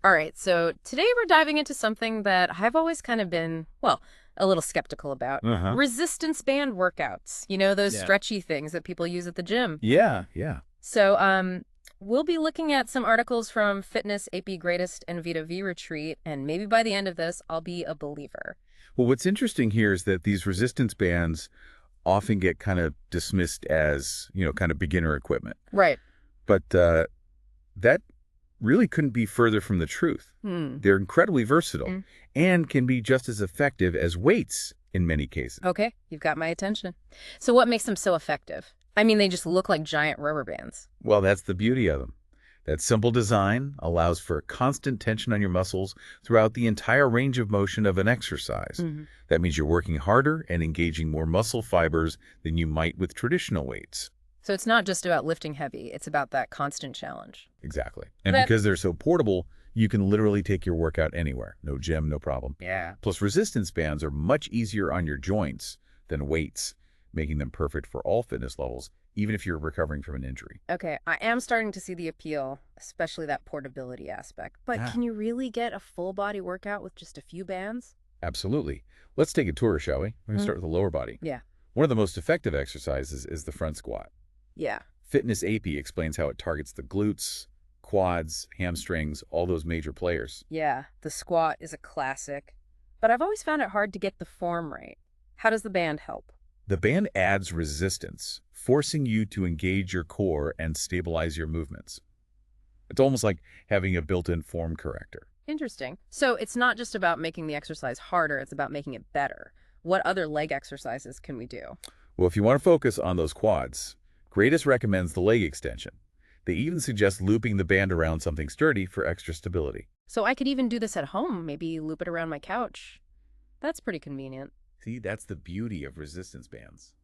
All right, so today we're diving into something that I've always kind of been, well, a little skeptical about. Uh-huh. Resistance band workouts. You know, those Yeah. stretchy things that people use at the gym. Yeah. So, we'll be looking at some articles from Fitness AP Greatest and Vita V Retreat, and maybe by the end of this, I'll be a believer. Well, what's interesting here is that these resistance bands often get kind of dismissed as, kind of beginner equipment. Right. But that really couldn't be further from the truth. Hmm. They're incredibly versatile Mm. and can be just as effective as weights in many cases. Okay, you've got my attention. So what makes them so effective? I mean, they just look like giant rubber bands. Well, that's the beauty of them. That simple design allows for constant tension on your muscles throughout the entire range of motion of an exercise. Mhm. That means you're working harder and engaging more muscle fibers than you might with traditional weights. So it's not just about lifting heavy, it's about that constant challenge. Exactly. And That, because they're so portable, you can literally take your workout anywhere. No gym, no problem. yeah. Plus, resistance bands are much easier on your joints than weights, making them perfect for all fitness levels, even if you're recovering from an injury. Okay, I am starting to see the appeal, especially that portability aspect. But Ah, can you really get a full body workout with just a few bands? absolutely. Let's take a tour, shall we? We're going to Mm. start with the lower body. Yeah. One of the most effective exercises is the front squat. Yeah. Fitness AP explains how it targets the glutes, quads, hamstrings, all those major players. Yeah, the squat is a classic. But I've always found it hard to get the form right. How does the band help? The band adds resistance, forcing you to engage your core and stabilize your movements. It's almost like having a built-in form corrector. Interesting. So it's not just about making the exercise harder, it's about making it better. What other leg exercises can we do? Well, if you want to focus on those quads, Greatest recommends the leg extension. They even suggest looping the band around something sturdy for extra stability. So I could even do this at home, maybe loop it around my couch. That's pretty convenient. See, that's the beauty of resistance bands.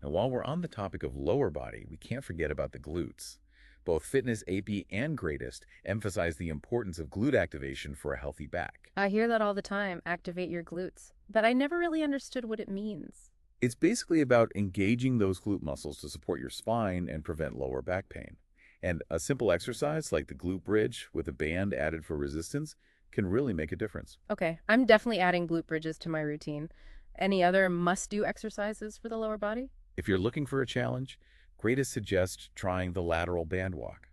Now, while we're on the topic of lower body, we can't forget about the glutes. Both Fitness AP and Greatest emphasize the importance of glute activation for a healthy back. I hear that all the time, activate your glutes. But I never really understood what it means. It's basically about engaging those glute muscles to support your spine and prevent lower back pain. And a simple exercise like the glute bridge with a band added for resistance can really make a difference. Okay, I'm definitely adding glute bridges to my routine. Any other must-do exercises for the lower body? If you're looking for a challenge, Greatest suggests trying the lateral band walk.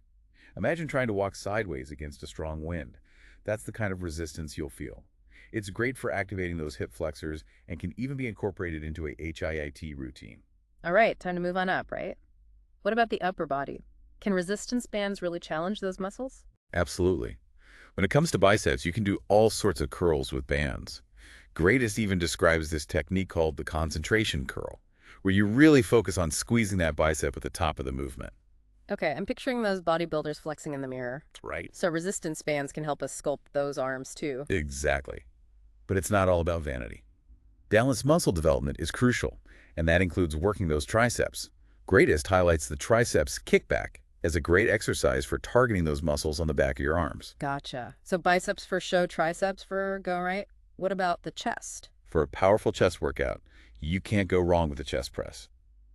Imagine trying to walk sideways against a strong wind. That's the kind of resistance you'll feel. It's great for activating those hip flexors and can even be incorporated into a HIIT routine. All right, time to move on up, right? What about the upper body? Can resistance bands really challenge those muscles? Absolutely. When it comes to biceps, you can do all sorts of curls with bands. Greatest even describes this technique called the concentration curl, where you really focus on squeezing that bicep at the top of the movement. Okay, I'm picturing those bodybuilders flexing in the mirror. Right. So resistance bands can help us sculpt those arms too. Exactly. But it's not all about vanity. Balanced muscle development is crucial, and that includes working those triceps. Greatest highlights the triceps kickback as a great exercise for targeting those muscles on the back of your arms. Gotcha. So biceps for show, triceps for go, right? What about the chest? For a powerful chest workout, you can't go wrong with the chest press.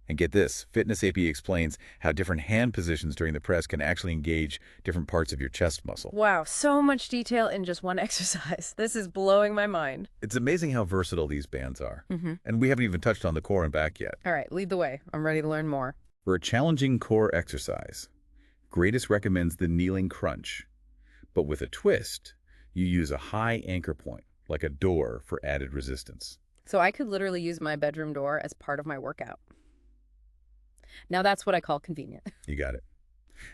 And get this, Fitness AP explains how different hand positions during the press can actually engage different parts of your chest muscle. Wow, so much detail in just one exercise. This is blowing my mind. It's amazing how versatile these bands are. Mm-hmm. And we haven't even touched on the core and back yet. All right, lead the way. I'm ready to learn more. For a challenging core exercise, Greatest recommends the kneeling crunch. But with a twist, you use a high anchor point, like a door, for added resistance. So I could literally use my bedroom door as part of my workout. Now that's what I call convenient. You got it.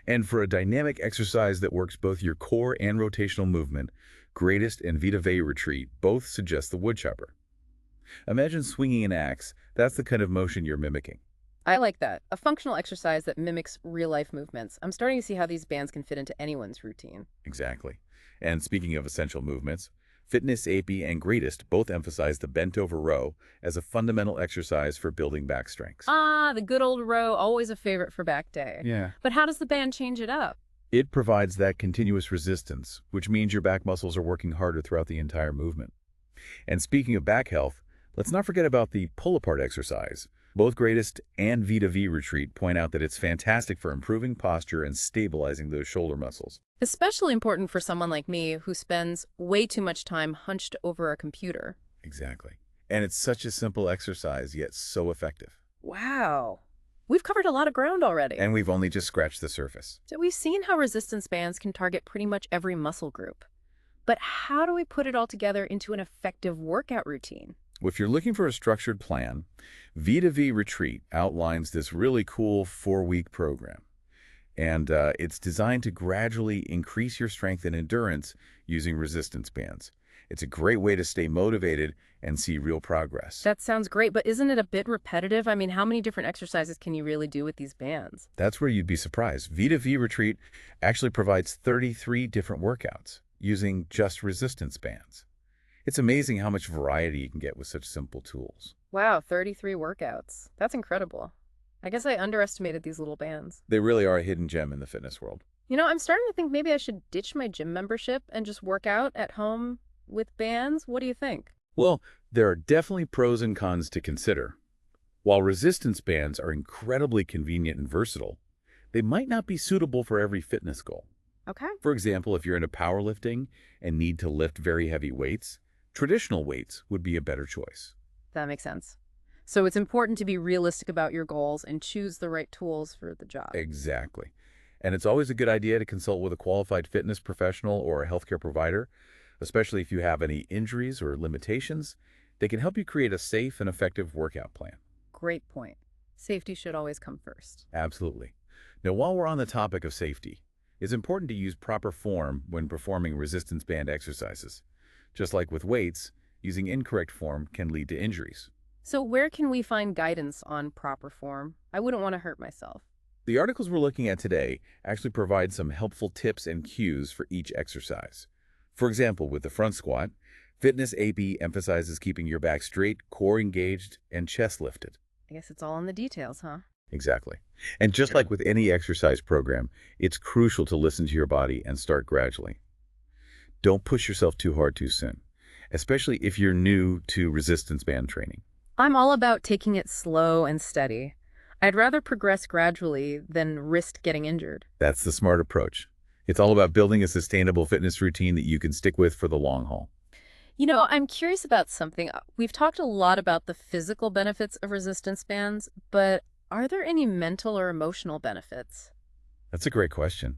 And for a dynamic exercise that works both your core and rotational movement, Greatest and Vita Vea Retreat both suggest the woodchopper. Imagine swinging an axe. That's the kind of motion you're mimicking. I like that. A functional exercise that mimics real-life movements. I'm starting to see how these bands can fit into anyone's routine. Exactly. And speaking of essential movements, Fitness AP and Greatest both emphasize the bent over row as a fundamental exercise for building back strength. Ah, the good old row, always a favorite for back day. Yeah. But how does the band change it up? It provides that continuous resistance, which means your back muscles are working harder throughout the entire movement. And speaking of back health, let's not forget about the pull-apart exercise, Both Greatest and Vita V Retreat point out that it's fantastic for improving posture and stabilizing those shoulder muscles. Especially important for someone like me who spends way too much time hunched over a computer. Exactly. And it's such a simple exercise, yet so effective. Wow. We've covered a lot of ground already. And we've only just scratched the surface. So we've seen how resistance bands can target pretty much every muscle group. But how do we put it all together into an effective workout routine? If you're looking for a structured plan, Vita V Retreat outlines this really cool 4-week program. And it's designed to gradually increase your strength and endurance using resistance bands. It's a great way to stay motivated and see real progress. That sounds great, but isn't it a bit repetitive? I mean, how many different exercises can you really do with these bands? That's where you'd be surprised. Vita V Retreat actually provides 33 different workouts using just resistance bands. It's amazing how much variety you can get with such simple tools. Wow, 33 workouts. That's incredible. I guess I underestimated these little bands. They really are a hidden gem in the fitness world. You know, I'm starting to think maybe I should ditch my gym membership and just work out at home with bands. What do you think? Well, there are definitely pros and cons to consider. While resistance bands are incredibly convenient and versatile, they might not be suitable for every fitness goal. Okay. For example, if you're into powerlifting and need to lift very heavy weights, traditional weights would be a better choice. That makes sense. So it's important to be realistic about your goals and choose the right tools for the job. Exactly. And it's always a good idea to consult with a qualified fitness professional or a healthcare provider, especially if you have any injuries or limitations. They can help you create a safe and effective workout plan. Great point. Safety should always come first. Absolutely. Now, while we're on the topic of safety, it's important to use proper form when performing resistance band exercises. Just like with weights, using incorrect form can lead to injuries. So where can we find guidance on proper form? I wouldn't want to hurt myself. The articles we're looking at today actually provide some helpful tips and cues for each exercise. For example, with the front squat, Fitness AP emphasizes keeping your back straight, core engaged, and chest lifted. I guess it's all in the details, huh? Exactly. And just like with any exercise program, it's crucial to listen to your body and start gradually. Don't push yourself too hard too soon, especially if you're new to resistance band training. I'm all about taking it slow and steady. I'd rather progress gradually than risk getting injured. That's the smart approach. It's all about building a sustainable fitness routine that you can stick with for the long haul. You know, I'm curious about something. We've talked a lot about the physical benefits of resistance bands, but are there any mental or emotional benefits? That's a great question.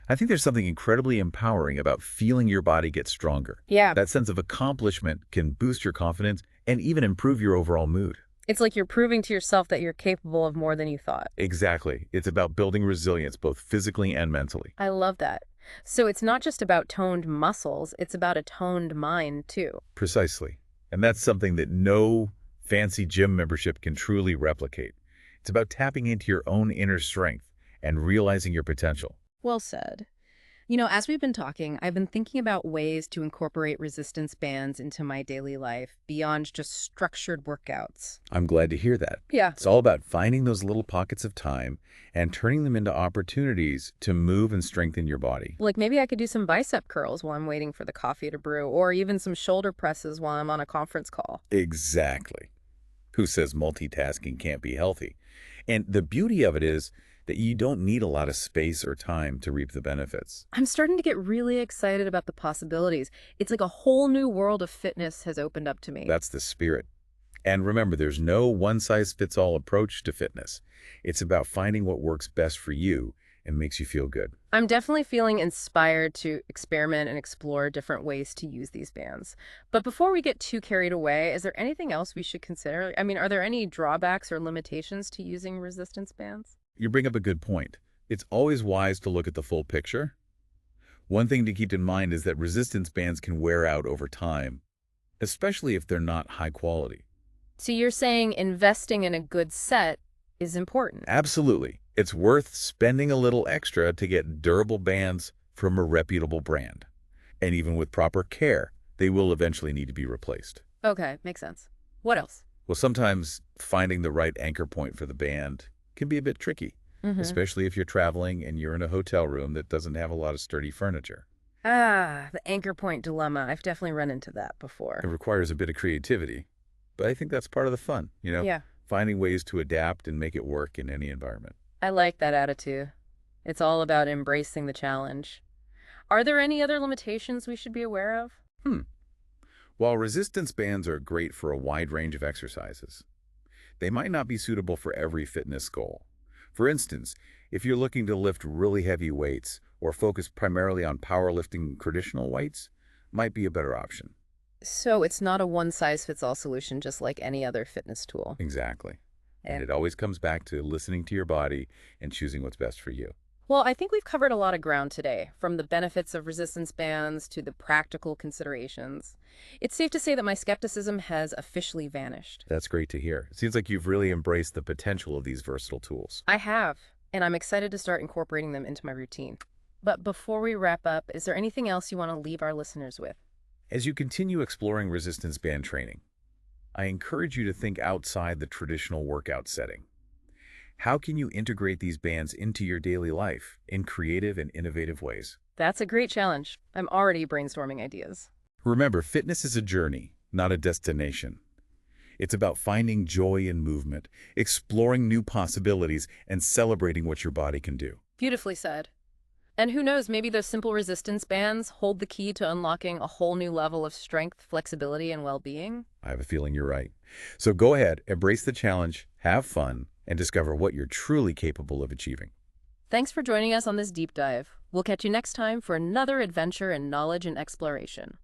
I think there's something incredibly empowering about feeling your body get stronger. Yeah. That sense of accomplishment can boost your confidence and even improve your overall mood. It's like you're proving to yourself that you're capable of more than you thought. Exactly. It's about building resilience, both physically and mentally. I love that. So it's not just about toned muscles, it's about a toned mind, too. Precisely. And that's something that no fancy gym membership can truly replicate. It's about tapping into your own inner strength and realizing your potential. Well said. You know, as we've been talking, I've been thinking about ways to incorporate resistance bands into my daily life beyond just structured workouts. I'm glad to hear that. Yeah. It's all about finding those little pockets of time and turning them into opportunities to move and strengthen your body. Like maybe I could do some bicep curls while I'm waiting for the coffee to brew, or even some shoulder presses while I'm on a conference call. Exactly. Who says multitasking can't be healthy? And the beauty of it is that you don't need a lot of space or time to reap the benefits. I'm starting to get really excited about the possibilities. It's like a whole new world of fitness has opened up to me. That's the spirit. And remember, there's no one-size-fits-all approach to fitness. It's about finding what works best for you and makes you feel good. I'm definitely feeling inspired to experiment and explore different ways to use these bands. But before we get too carried away, is there anything else we should consider? I mean, are there any drawbacks or limitations to using resistance bands? You bring up a good point. It's always wise to look at the full picture. One thing to keep in mind is that resistance bands can wear out over time, especially if they're not high quality. So you're saying investing in a good set is important? Absolutely. It's worth spending a little extra to get durable bands from a reputable brand. And even with proper care, they will eventually need to be replaced. Okay, makes sense. What else? Well, sometimes finding the right anchor point for the band can be a bit tricky, especially if you're traveling and you're in a hotel room that doesn't have a lot of sturdy furniture. Ah, the anchor point dilemma. I've definitely run into that before. It requires a bit of creativity, but I think that's part of the fun, Yeah. finding ways to adapt and make it work in any environment. I like that attitude. It's all about embracing the challenge. Are there any other limitations we should be aware of? Hmm. While resistance bands are great for a wide range of exercises, they might not be suitable for every fitness goal. For instance, if you're looking to lift really heavy weights or focus primarily on powerlifting traditional weights, might be a better option. So it's not a one-size-fits-all solution, just like any other fitness tool. Exactly. And Eh, it always comes back to listening to your body and choosing what's best for you. Well, I think we've covered a lot of ground today, from the benefits of resistance bands to the practical considerations. It's safe to say that my skepticism has officially vanished. That's great to hear. It seems like you've really embraced the potential of these versatile tools. I have, and I'm excited to start incorporating them into my routine. But before we wrap up, is there anything else you want to leave our listeners with? As you continue exploring resistance band training, I encourage you to think outside the traditional workout setting. How can you integrate these bands into your daily life in creative and innovative ways? That's a great challenge. I'm already brainstorming ideas. Remember, fitness is a journey, not a destination. It's about finding joy in movement, exploring new possibilities, and celebrating what your body can do. Beautifully said. And who knows, maybe those simple resistance bands hold the key to unlocking a whole new level of strength, flexibility, and well-being. I have a feeling you're right. So go ahead, embrace the challenge, have fun, and discover what you're truly capable of achieving. Thanks for joining us on this deep dive. We'll catch you next time for another adventure in knowledge and exploration.